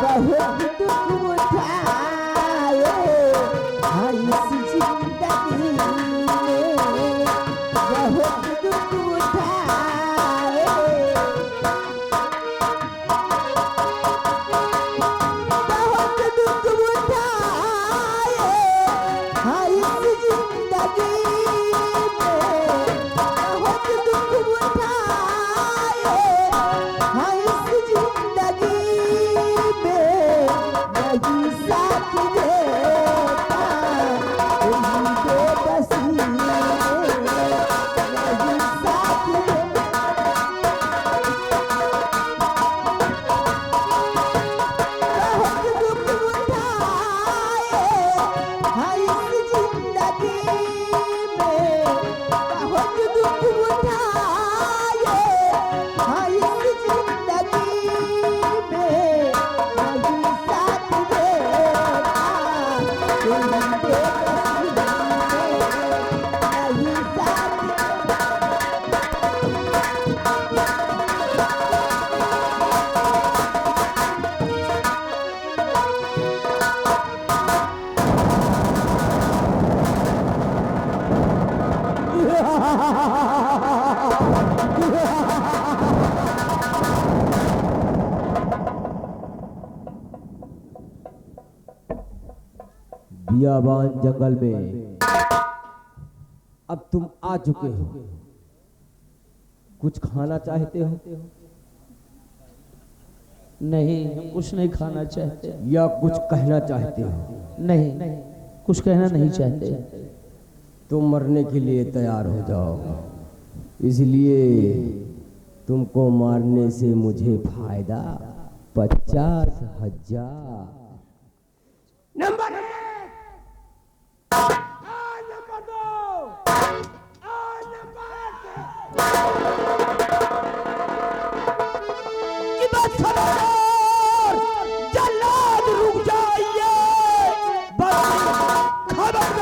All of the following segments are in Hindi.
बहुत दुख उठाए हाँ इस जिंदगी में बहुत दुख उठाए बहुत दुख उठाए हाँ इस जिंदगी में बहुत दुख उठाए हाँ इस जिंदगी में वही साथ देता वही बेबसी में वही साथ देता बहुत दुख उठाए हाँ इस जिंदगी में बहुत दुख उठाए हाँ इस जिंदगी में वही साथ देता वही बेबसी में वही साथ बियाबान जंगल में अब तुम आ चुके हो। कुछ खाना चाहते हो नहीं, हम कुछ नहीं खाना चाहते। या कुछ कहना चाहते हो? नहीं, कुछ कहना नहीं चाहते। तुम मरने के लिए तैयार हो जाओ, इसलिए तुमको मारने से मुझे फायदा 50,000। नंबर जल्लाद रुक जाइए बस खबरदार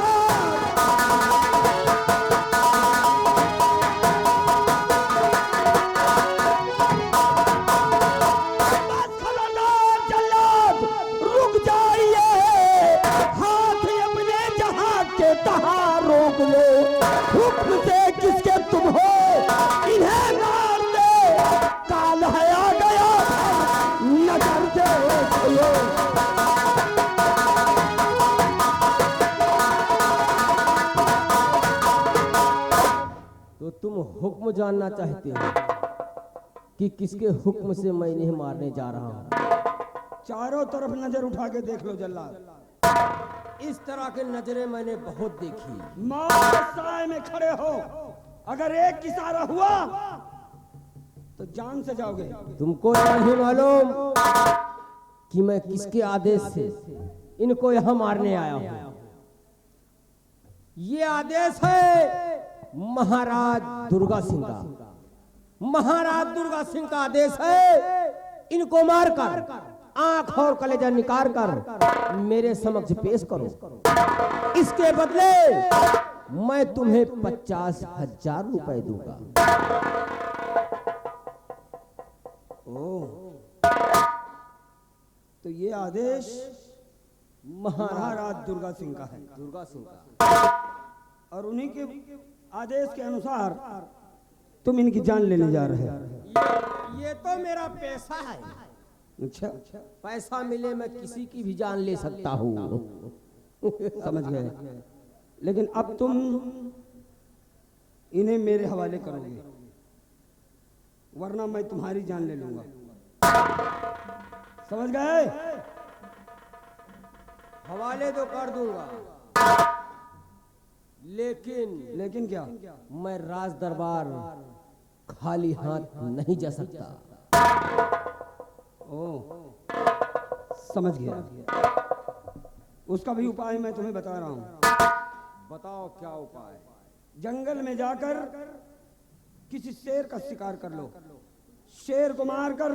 जल्लाद रुक जाइए हाथ अपने जहां के तहां रोक लो हुक्म से किसके तुम हो इन्हें मार दे काल है आ गया नजर देखो तो तुम हुक्म जानना चाहते हो कि किसके हुक्म से मैं इन्हें मारने जा रहा हूँ? चारों तरफ नजर उठा के देख लो जल्लाद। इस तरह के नजरें मैंने बहुत देखी। मौत साए में खड़े हो, अगर एक इशारा हुआ तो जान से जाओगे। तुमको नहीं मालूम कि मैं किसके आदेश से इनको यहाँ मारने आया हूँ? ये आदेश है महाराज दुर्गा सिंह का। महाराज दुर्गा सिंह का आदेश है इनको मारकर आंख और कलेजा निकाल कर मेरे समक्ष पेश करो। इसके बदले मैं तुम्हें 50,000 रुपए दूंगा। तो ये आदेश महाराज दुर्गा सिंह का है। दुर्गा सिंह का और उन्हीं के आदेश के अनुसार तुम इनकी जान लेने जा रहे हो। ये तो मेरा पैसा है। अच्छा, पैसा मिले मैं किसी की भी जान ले सकता हूँ। समझ गए। लेकिन अब तुम इन्हें मेरे हवाले करोगे, वरना मैं तुम्हारी जान ले लूंगा। समझ गए? हवाले तो कर दूंगा, लेकिन क्या? मैं राज दरबार खाली हाथ नहीं जा सकता। समझ गया। उसका भी उपाय मैं तुम्हें बता रहा हूं। बताओ क्या उपाय? जंगल में जाकर किसी शेर का शिकार कर लो, शेर को मारकर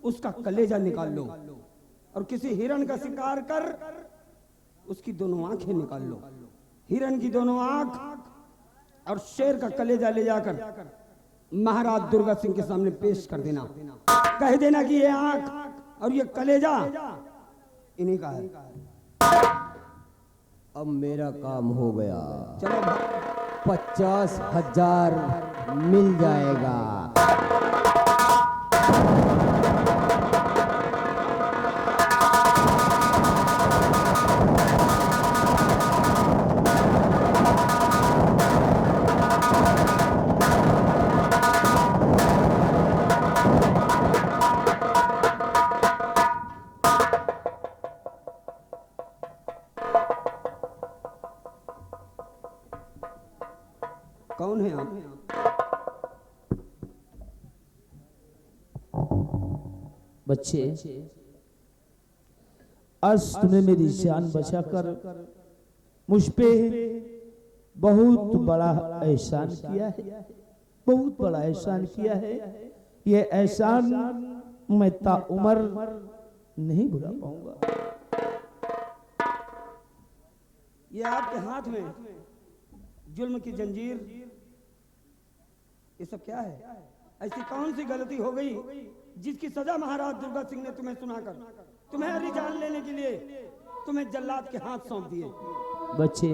उसका कलेजा निकाल लो, और किसी हिरण का शिकार कर उसकी दोनों आंखें निकाल लो। हिरण की दोनों आंख और शेर का कलेजा ले जाकर महाराज दुर्गा सिंह के सामने पेश कर देना। कह देना कि ये आंख और ये कलेजा इन्हीं का है। अब मेरा काम हो गया। चलो 50,000 मिल जाएगा। कौन है आप? बच्चे, आज तूने मेरी जान बचाकर मुझ पे बहुत बड़ा एहसान किया है, बहुत बड़ा एहसान किया है। ये एहसान मैं ताउम्र नहीं भुला पाऊंगा। ये आपके हाथ में जुल्म की जंजीर, ये सब क्या है? ऐसी कौन सी गलती हो गई जिसकी सजा महाराज दुर्गा सिंह ने तुम्हें सुनाकर तुम्हारी जान लेने के लिए तुम्हें जल्लाद के हाथ सौंप दिए? बच्चे,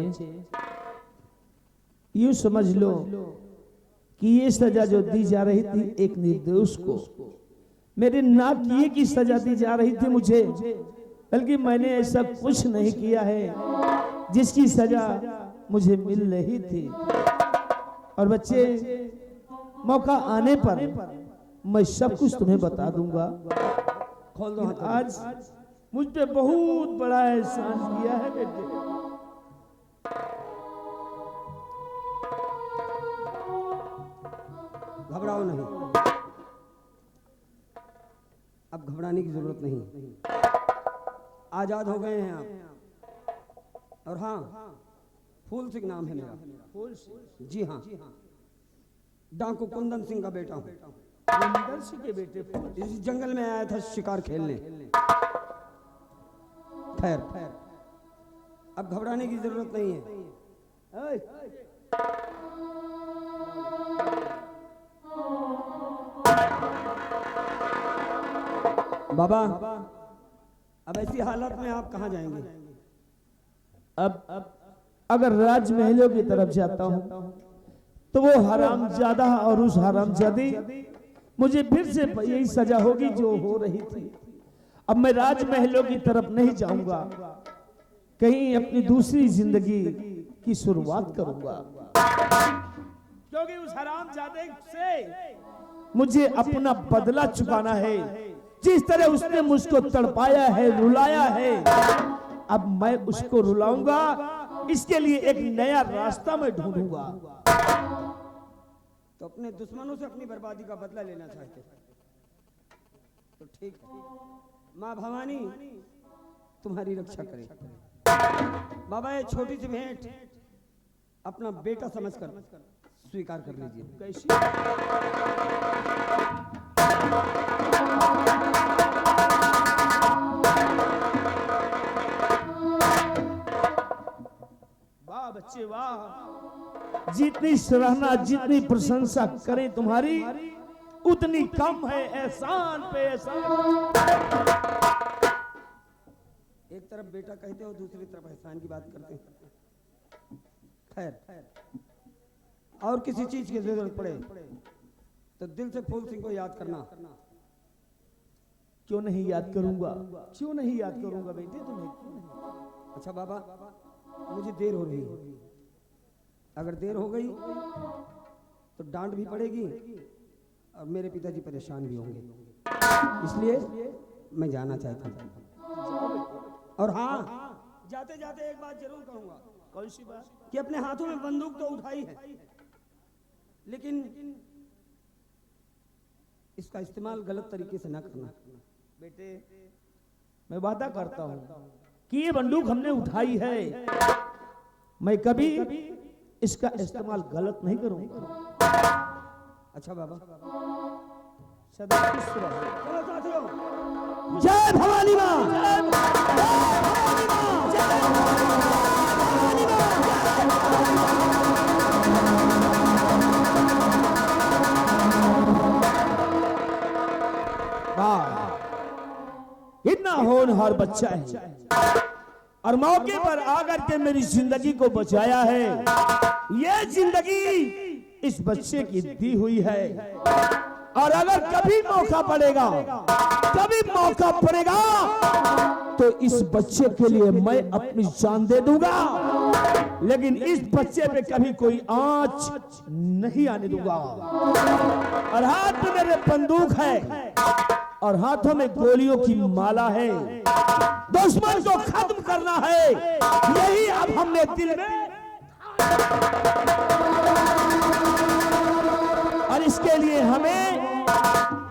यूं समझ लो कि ये सजा जो दी जा रही थी एक निर्दोष को, मेरे ना किए की सजा दी जा रही थी मुझे, बल्कि मैंने ऐसा कुछ नहीं किया है जिसकी सजा मुझे मिल रही थी। और बच्चे, मौका आने पर मैं सब कुछ तुम्हें बता दूंगा। खोल दो हाथ। आज मुझ पे बहुत बड़ा एहसान किया है बेटे। घबराओ नहीं, अब घबराने की जरूरत नहीं। आजाद हो गए हैं आप। और हाँ, फूल सिंह नाम है मेरा। फूल सिंह? जी हाँ, डाकू कुंदन सिंह का बेटा हूँ। कुंदन सिंह के बेटे फूल? इस जंगल में आया था शिकार खेलने। खैर, अब घबराने की जरूरत नहीं है। बाबा, अब ऐसी हालत में आप कहाँ जाएंगे? अब अगर राजमहलों की तरफ जाता हूँ तो वो हरामजादा और उस हरामजादी मुझे फिर से यही सजा होगी जो हो रही थी। अब मैं राजमहलों की तरफ नहीं जाऊंगा, कहीं अपनी दूसरी जिंदगी की शुरुआत करूंगा, क्योंकि उस हरामजादे से मुझे अपना बदला चुकाना है। जिस तरह उसने मुझको तड़पाया है, रुलाया है, अब मैं उसको रुलाऊंगा। इसके लिए एक नया रास्ता मैं ढूंढूंगा। तो अपने दुश्मनों से अपनी बर्बादी का बदला लेना चाहते हैं तो ठीक है, माँ भवानी तुम्हारी रक्षा करे। बाबा, ये छोटी सी भेंट अपना बेटा समझकर स्वीकार कर लीजिए। कैसी? वाह बच्चे वाह, जितनी सराहना जितनी प्रशंसा करें तुम्हारी उतनी कम है। एहसान पे एहसान। एक तरफ बेटा कहते हो, दूसरी तरफ एहसान की बात करते हैं। खैर, और किसी चीज की जरूरत पड़े तो दिल से फूल सिंह को याद करना। क्यों नहीं याद करूंगा, क्यों नहीं याद करूंगा बेटे तुम्हें, क्यों नहीं? अच्छा बाबा, मुझे देर हो रही है। अगर देर हो गई तो डांट भी पड़ेगी और मेरे पिताजी परेशान भी होंगे, इसलिए मैं जाना चाहता हूँ। और हाँ, जाते जाते एक बात जरूर कहूंगा। कौन सी बात? कि अपने हाथों में बंदूक तो उठाई है, लेकिन इसका इस्तेमाल गलत तरीके से ना करना। बेटे, मैं वादा करता हूँ कि ये बंदूक हमने उठाई है, मैं कभी इसका इस्तेमाल गलत नहीं करूंगा। अच्छा बाबा, सदा खुश रहो। चलो साथियों, जय भवानी माँ, जय भवानी माँ, जय भवानी माँ। होनहार बच्चा है और मौके पर आकर के मेरी जिंदगी को बचाया है। ये जिंदगी इस बच्चे की दी हुई है और अगर कभी मौका पड़ेगा तो इस बच्चे के लिए मैं अपनी जान दे दूंगा, लेकिन इस बच्चे पे कभी कोई आंच नहीं आने दूंगा। और हाथ में मेरे बंदूक है और हाथों में गोलियों की माला है। दुश्मन को खत्म करना है, यही अब हमने दिल में, और इसके लिए हमें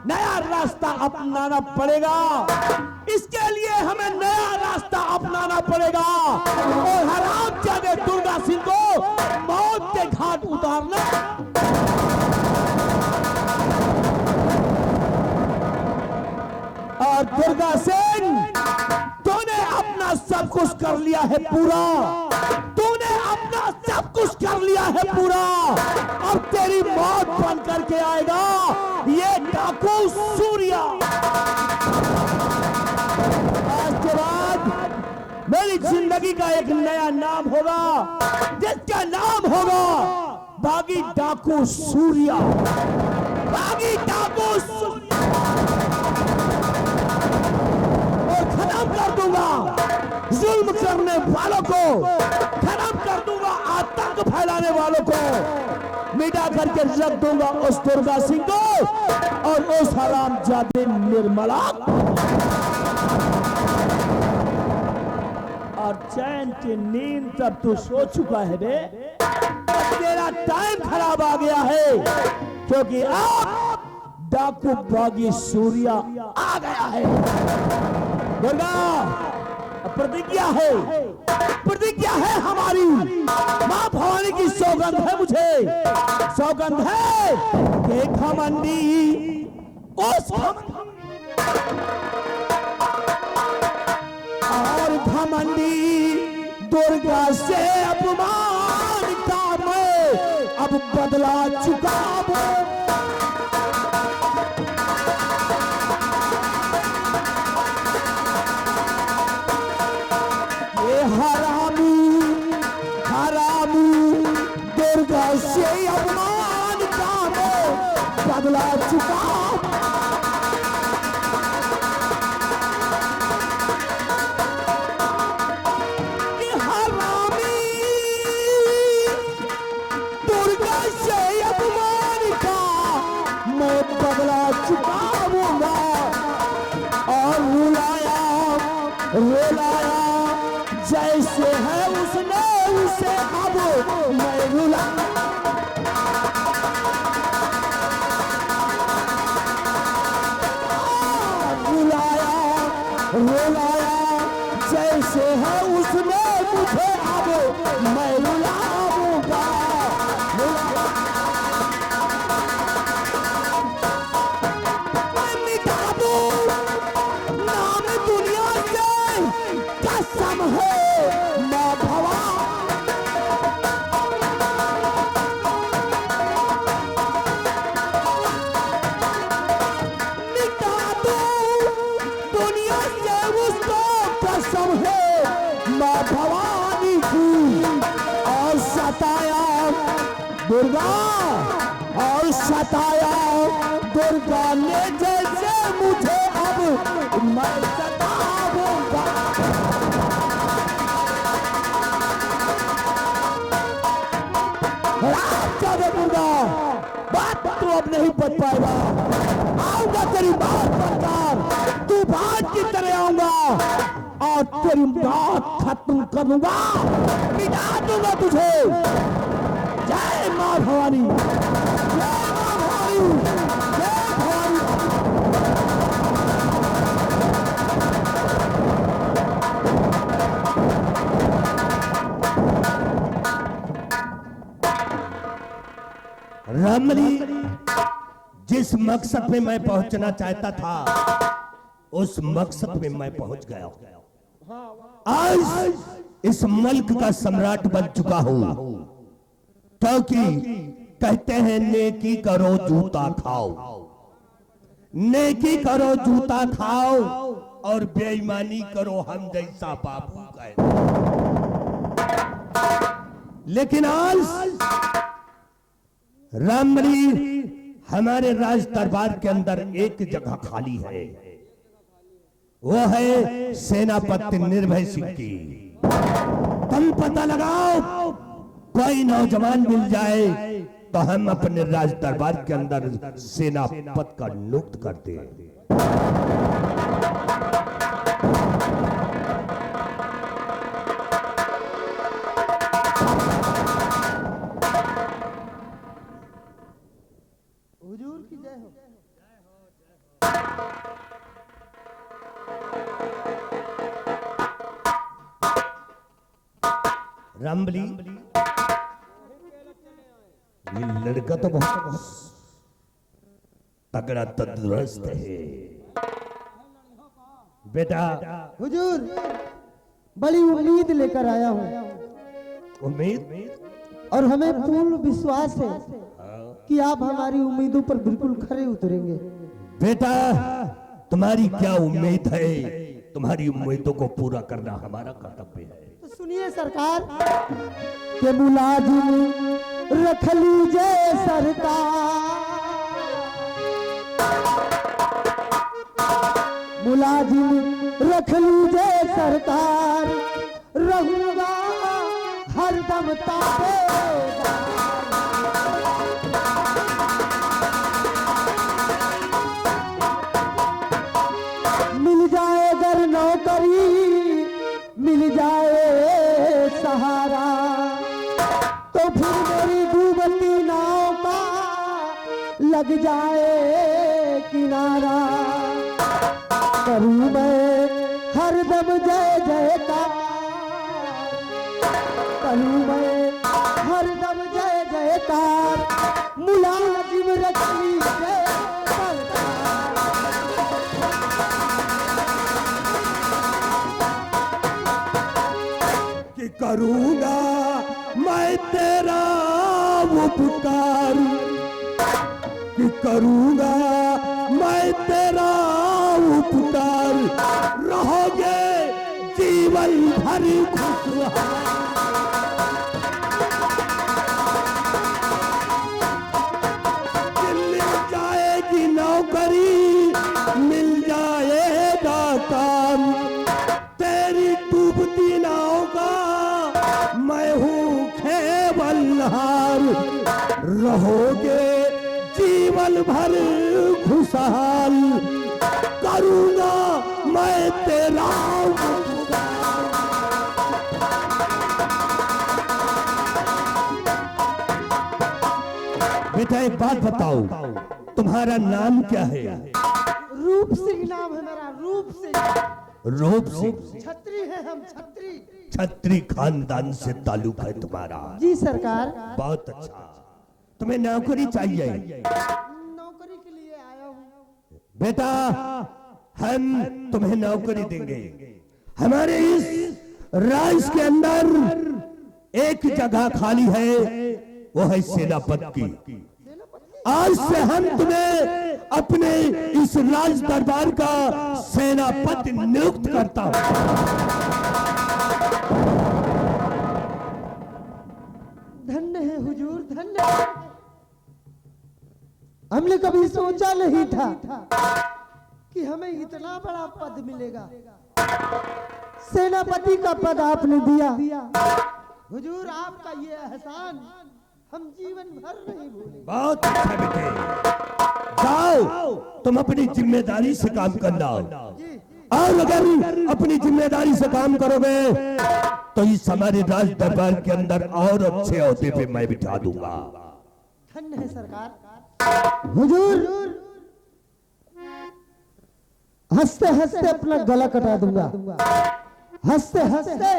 नया रास्ता अपनाना पड़ेगा। इसके लिए हमें नया रास्ता अपनाना पड़ेगा और हरामजादे दुर्गा सिंह को मौत के घाट उतारना। और दुर्गा सिंह, तूने अपना सब कुछ कर लिया है पूरा, तूने अपना सब कुछ कर लिया है पूरा। अब तेरी मौत बन करके आएगा ये डाकू सूर्या। आज के बाद मेरी जिंदगी का एक नया नाम होगा, जिसका नाम होगा बागी डाकू सूर्या। बागी डाकू सूर्या खत्म कर दूंगा जुल्म करने वालों को, खत्म कर दूंगा आतंक फैलाने वालों को, मिटा करके रख दूंगा उस दुर्गा सिंह को और उस हरामजादे निर्मला। और चैन की नींद तब तू सो चुका है बे, तेरा टाइम खराब आ गया है, क्योंकि अब डाकू बागी सूर्या आ गया है। दुर्गा, प्रतिज्ञा है हमारी, मां भवानी की सौगंध है, मुझे सौगंध है कि घमंडी उस और घमंडी दुर्गा से अपमान का मैं अब बदला चुका हूं। दुर्गा से अपमान का मैं बदला चुका। हरामी दुर्गा से अपमान का मैं बदला चुकाऊंगा। और रुलाया जैसे है उसने उसे अब मैं रुलाया जैसे है उसने मुझे अब मैं रुलाऊंगा। मैं मिटा दूं नाम दुनिया से, कसम है मां भवानी। मां भवानी की और सताया दुर्गा ने जैसे मुझे अब मैं सताऊंगा। दुर्गा, बात तू अब नहीं बच पाएगा, आऊंगा तेरी बात बनकर, तू बात की तरह आऊंगा और तेरी बात खत्म कर दूंगा, मिटा दूंगा तुझे। जय मां भवानी, जय मां भवानी, जय भवानी। रमणी, जिस मकसद में मैं पहुंचना चाहता था उस मकसद में मैं पहुंच गया। आज इस मुल्क का सम्राट बन चुका हूं, क्योंकि कहते हैं नेकी करो जूता खाओ, नेकी करो जूता खाओ और बेईमानी करो हम जैसा बाबू का। लेकिन आज रामबली हमारे राज दरबार के अंदर एक जगह खाली है, वो है सेनापति निर्भय सिंह की। तुम पता लगाओ, कोई नौजवान मिल जाए तो हम अपने राज दरबार के अंदर सेनापति का नियुक्त करते हैं। हुजूर की जय हो। रामबली, ये लड़का तो बहुत तगड़ा तंदुरुस्त है बेटा। हुजूर, बड़ी उम्मीद लेकर आया हूँ उम्मीद? और हमें पूर्ण विश्वास है कि आप हमारी उम्मीदों पर बिल्कुल खरे उतरेंगे। बेटा, तुम्हारी क्या उम्मीद है? तुम्हारी उम्मीदों को पूरा करना हमारा कर्तव्य है। तो सुनिए सरकार, के मुलाजिम रख लीजिए सरकार, मुलाजिम रख लीजिए सरकार, रहूंगा हरदम ताबेदार। मिल जाए अगर नौकरी, मिल जाए सहारा, तो फिर मेरी डूबती नाव का लग जाए किनारा। करूं मैं हरदम जय जयकार, करूं मैं हरदम जय जयकार, मुलाजिम रख लीजिए सरकार। कि करूंगा मैं तेरा उपकार, कि करूंगा मैं तेरा उपकार, रहोगे जीवन भर खुशहाल। मिल जाएगी नौकरी, मिल जाएगा काम, तेरी डूबती नाव का मैं हूँ खेवलहार, रहोगे जीवन भर खुशहाल, करूंगा मैं तेरा उपकार। बेटा एक बात बताओ, तुम्हारा नाम क्या है? रूप सिंह नाम है मेरा, रूप सिंह। रूप सिंह? छत्री है हम, छत्री। छत्री खानदान से ताल्लुक है तुम्हारा? जी सरकार। बहुत अच्छा। तुम्हें नौकरी चाहिए? नौकरी के लिए आया हूँ। बेटा, हम तुम्हें नौकरी देंगे। हमारे इस राज्य के अंदर एक जगह खाली है, वो है सेनापति की। आज से हम तुम्हें अपने इस राज दरबार का सेनापति नियुक्त करता हूं। धन्य है हुजूर, धन्य है। हमने कभी सोचा नहीं था कि हमें इतना बड़ा पद मिलेगा। सेनापति का पद आपने दिया। हुजूर, आपका ये एहसान हम जीवन भर नहीं भूलेंगे। बहुत अच्छा बेटे, जाओ तुम अपनी जिम्मेदारी से काम करना, और अगर अपनी जिम्मेदारी से काम करोगे तो इस हमारे राज दरबार के अंदर और अच्छे ओहदे पे मैं बिठा दूंगा। धन्य है सरकार। हुजूर, हंसते हंसते अपना गला कटा दूंगा, हंसते हंसते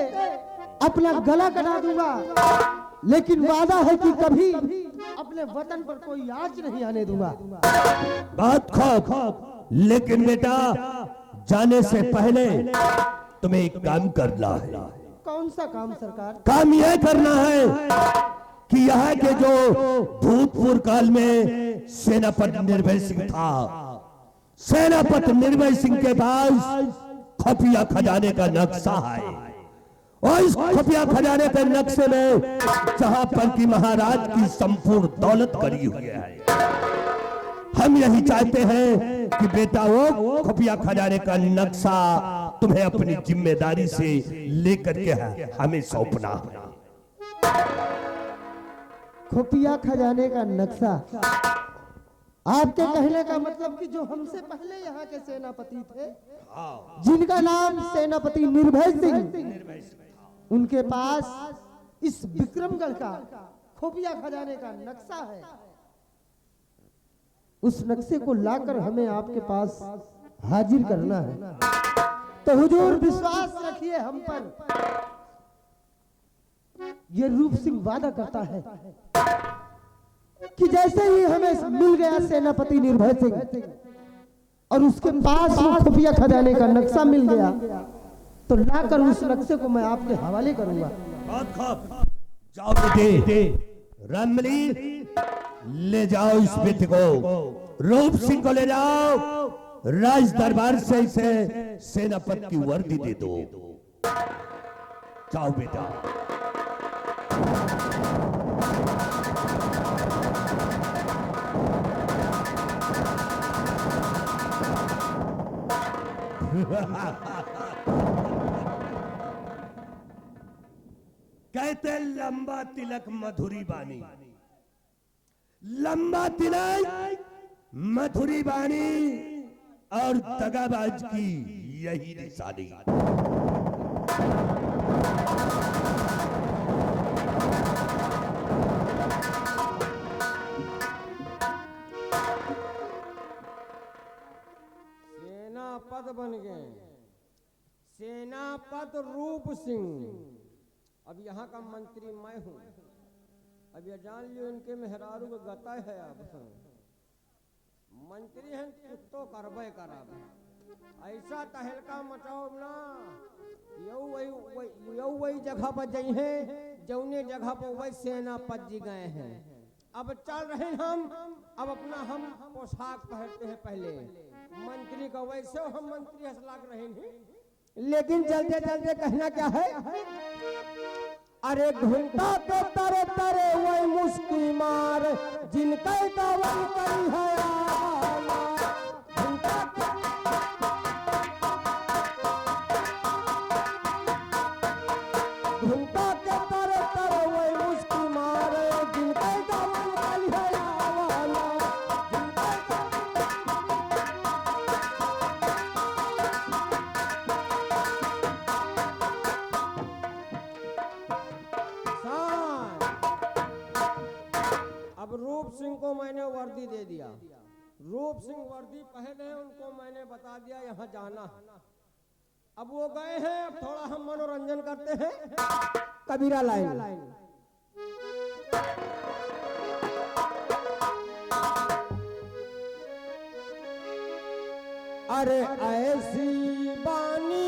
अपना गला कटा दूंगा, लेकिन वादा है कि कभी अपने वतन पर कोई आंच नहीं आने दूंगा। बात खूब, लेकिन बेटा जाने से पहले तुम्हें एक काम करना है। कौन सा काम सरकार? काम यह करना है कि यहाँ के जो भूतपूर्व काल में सेनापति निर्भय सिंह था, सेनापति निर्भय सिंह के पास खुफिया खजाने का नक्शा है और इस खुफिया खजाने के नक्शे में जहां पर की महाराज की संपूर्ण दौलत करी हुई है। हम यही चाहते हैं कि बेटा वो खुफिया खजाने का नक्शा तुम्हें अपनी जिम्मेदारी से लेकर के हमें सौंपना है। खुफिया खजाने का नक्शा, आपके कहने का मतलब कि जो हमसे पहले यहाँ के सेनापति थे, जिनका नाम सेनापति निर्भय सिंह, उनके पास इस विक्रमगढ़ का खुफिया खजाने का नक्शा है। उस नक्शे को लाकर हमें आपके पास हाजिर करना है। तो हुजूर विश्वास रखिए हम पर। ये रूप सिंह वादा करता है कि जैसे ही हमें मिल गया सेनापति निर्भय सिंह और उसके पास वो खुफिया खजाने का नक्शा मिल गया, तो लाकर उस नक्शे को मैं आपके हवाले करूंगा। जाओ बेटे, रामली ले जाओ इस बेटे को, रूप सिंह को ले जाओ, राज दरबार से इसे सेनापति की वर्दी दे दो। जाओ बेटा। कहते लंबा तिलक मधुरी बानी, लंबा तिलक मधुरी बानी और दगाबाज की यही निशानी। सेनापद बन गए, सेनापद रूप सिंह। अब यहाँ का मंत्री मैं हूँ। अब ये जान लियो इनके मेहरारू का गता है। अब मंत्री हैं तो करबे कराब, ऐसा तहलका मचाओ ना, यो वही जगह पर जई हैं जौने जगह पर वही सेनापति जी गए हैं। अब चल रहे हम, अब अपना हम पोशाक पहनते हैं। पहले मंत्री का वैसे हम मंत्री हंस लाग रहे हैं, लेकिन चलते चलते कहना क्या है? अरे घंटा तो तरे तरे वही मुस्की मार जिनका दावन करी है आला। घंटा के तरे तरे वही मुस्की मार जिनका दावन करी है आला। अब रूप सिंह को मैंने वर्दी दे दिया। रूप सिंह वर्दी पहने, उनको मैंने बता दिया यहाँ जाना है। अब वो गए हैं, अब थोड़ा हम मनोरंजन करते हैं। कबीरा लाइन। अरे ऐसी बानी